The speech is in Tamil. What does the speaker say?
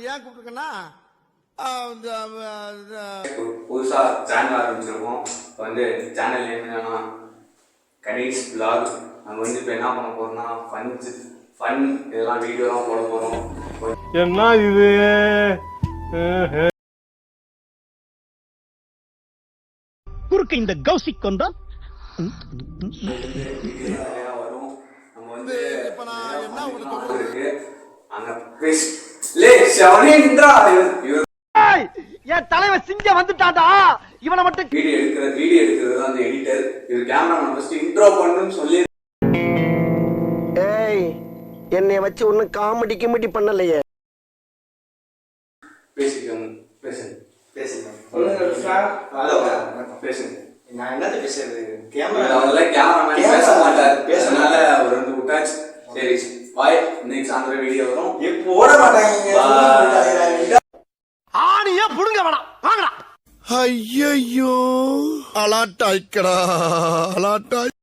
ஏன் கூப்பிட்டுருக்கேன்னா புதுசா சேனல் ஆரம்பிச்சிருக்கோம். இப்போ வந்து சேனல் நேம் என்னன்னா கணேஷ் விலாக். நம்ம வந்து இப்போ என்ன பண்ண போறோம்னா ஃபன் இதெல்லாம் வீடியோலாம் போட போறோம். என்ன இது குறுக்கு இந்த கௌசிக் கொண்டா வரும். நம்ம வந்து இப்ப நான் என்ன உங்களுக்கு இருக்கு அங்க என் தலைவன் சிங்க வந்துட்டாடா. இவனை மட்டும் வீடியோ எடுக்கிறது தான் அந்த எடிட்டர். இது கேமராமேன் ஃபர்ஸ்ட் இன்ட்ரோ பண்ணனும்னு சொல்லி ஏய் என்னை வச்சு ஒன்னும் காமெடி கிமெடி பண்ணலையே. பேசுங்க. நான் என்னது பேசுறது? கேமராமேன் பேச மாட்டார். பேசனால ஒரு ரெண்டு விட்டாச்சு. சரி பாய். இன்னைக்கு சாயந்தரம் வீடியோ வரும். இப்போ ஓட மாட்டாங்க. ஆணியே புடுங்க வேணாம். வாங்கடா. ஐயோ அலாட்டாய்க்கடா அலாட்டாய்.